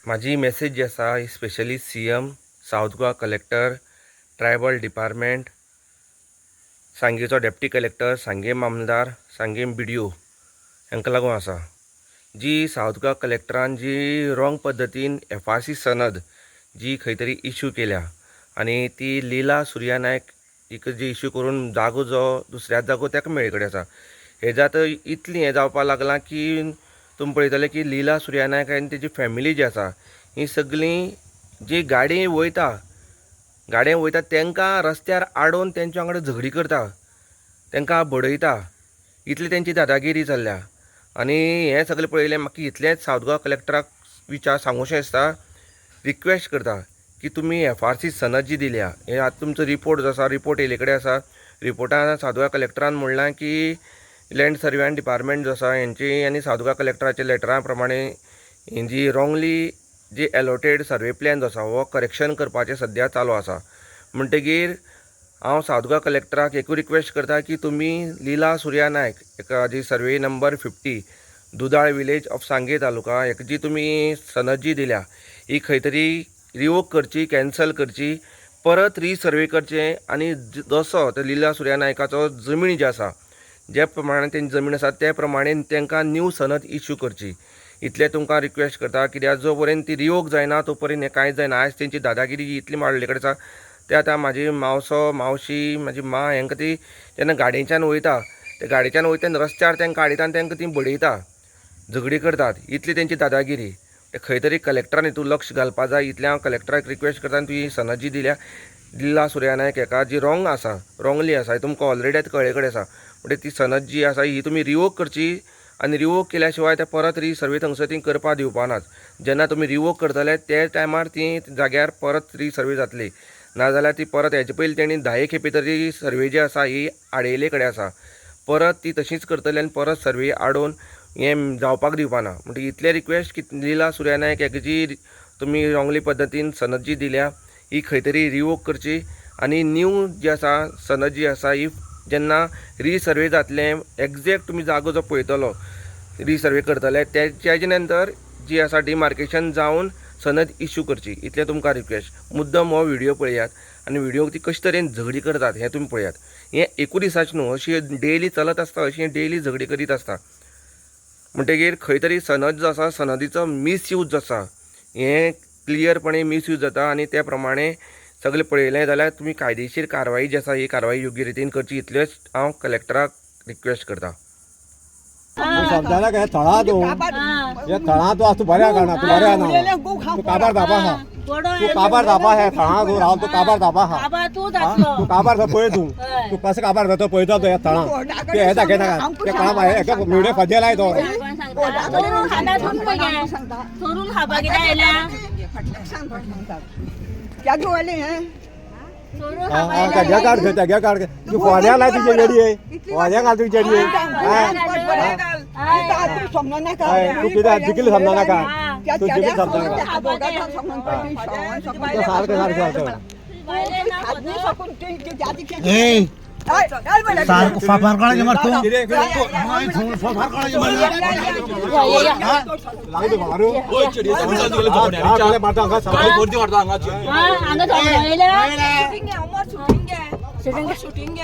माझी मेसेज जी आसा ही specially CM, south Goa collector, tribal department, सांगेचो डेप्टी कलेक्टर, सांगे मामलेदार, सांगे BDO हांकां लागून आसा। जी साऊथ गोवा कलेक्टरान जी रॉंग पद्दतीन FRC सनद जी खंय तरी इश्यू केल्या आनी ती लीला सुर्या नायक हिका जी इश्यू करून जागो जो दुसऱ्या जागो ताका मेळे कडेन आसा। हेजें आतां इतलें हें जावपाक लागलां की तुमी पळयतले की लीला सुर्या नायक आनी तेजी फॅमिली जी आसा ही सगळीं जी गाडयेन वयता तांकां रस्त्यार आडोवन तेंच्या वांगडा झगडी करता, तांकां बडयता, इतली तेंची दादागिरी चल्ल्या। आनी हें सगळें पळयलें म्हाका इतलेंच साऊथ गोवा कलेक्टराक सांगूशें दिसता, रिक्वेस्ट करता की तुमी FRC सनद जी दिल्या हे आतां तुमचो रिपोर्ट जो आसा रिपोर्ट येयले कडेन आसा। रिपोर्टान साऊथ गोवा कलेक्टरान म्हणलां की लँड सर्वे एंड डिपार्टमेंट जो आसा हेंची आनी साऊथ गोवा कलेक्टराच्या लेटरा प्रमाणे ही जी रॉंगली जी एलोटेड सर्वे प्लॅन जो आसा हो करेक्शन करपाचें सद्या चालू आसा। म्हणटगीर हांव साऊथ गोवा कलेक्टराक एकूच रिक्वेस्ट करता की तुमी लीला सुर्या नायक हेका जी सर्वे नंबर 50 दुदाळ विलेज ऑफ सांगे तालुका हेका जी तुमी सनद जी दिल्या ही खंय तरी रिवोक करची, कॅन्सल करची, परत रिसर्वे करचें आनी जसो ते लीला सुर्या नायकाचो जमीन जी आसा जे प्रमाणे तेंची जमीन आसा त्या प्रमाणे तांकां न्यू सनद इश्यू करची, इतलें तुमकां रिक्वेस्ट करता। कित्याक जो पर्यंत ती रिवोक जायना तो पर्यंत हें कांयच जायना। आयज तेंची दादागिरी इतली वाडले कडेन आसा ते आतां म्हाजी मावसो मावशी म्हाजी मां हेंकां ती जेन्ना गाडयेच्यान वयता ते गाडयेच्यान वयता रस्त्यार तांकां काडयता आनी तांकां ती बडयता, झगडी करतात, इतली तेंची दादागिरी। खंय तरी कलेक्टरान हितून लक्ष घालपा जाय, इतलें हांव कलेक्टराक रिक्वेस्ट करता। आनी तुवें सनद जी दिल्या लीला सुर्या नायक हेका जी रॉंग आसा, रॉंगली आसा हे तुमकां ऑलरेडी आतां कळे कडेन आसा, म्हणजे ती सनद जी आसा ही तुमी रिवोक करची आनी रिवोक केल्या शिवाय ते परत रिसर्वे थंगसर ती करपा दिवपानात। जेन्ना तुमी रिवोक करतले ते टायमार ती जाग्यार परत रिसर्वे जातली, नाजाल्यार ती परत हेजे पयलीं तेणी 10 खेपे तरी सर्वे जी आसा ही आडयले कडेन आसा, परत ती तशीच करतली आनी परत सर्वे आडोवन हें जावपाक दिवपाना। म्हणजे इतलें रिक्वेस्ट की लीला सुर्या नायक हेका जी तुमी रॉंगली पद्दतीन सनद जी दिल्या ही खंय तरी रिवोक करची आनी न्यू जी आसा सनद जी आसा ही जेन्ना रिसर्वे जातलें एग्जॅक्ट तुमी जागो जो पळयतलो रिसर्वे करतले तेजे नंतर जी आसा डिमार्केशन जावन सनद इश्यू करची, इतलें तुमकां रिक्वेस्ट। मुद्दम हो व्हिडिओ पळयात आनी व्हिडिओ ती कशे तरेन झगडी करतात हें तुमी पळयात। हें एकूच दिसाचें न्हू, अशी डेली चलत आसता, अशी डेली झगडी करीत आसता। म्हणटगीर खंय तरी सनद जो आसा सनदीचो मिसयूज जो आसा हें क्लियरपणे मिसयूज जाता आनी त्या प्रमाणे सगळें पळयलें जाल्यार तुमी कायदेशीर कारवाई जी आसा ही कारवाई योग्य रितीन करची, इतलेंच हांव कलेक्टराक रिक्वेस्ट करता। समजायला काय थळा तू हे थळा तू आज तू बऱ्या करणार, तू बऱ्या ना तू काबार दाबा हा, तू काबार दाबा हे थळा तू राव तू काबार दाबा हा, तू काबार दा पळय तू कसं काबार जातो पळयता तो हे थळा ते हे दाखय नाका ते काम आहे एका व्हिडिओ फजेल आहे तो सोडून खाबा कित्याक आयल्या क्या घेवाले हैं त्या काढ त्या काढ तू फोड्या लाय तुझी जडी आहे, फोड्या घाल तुझी जडी आहे तू किती जिकील समजा नका, तू जिकील समजा नका सारखं सारखं फाफार काढायचे मग तू फाफार काढायचे शूटिंग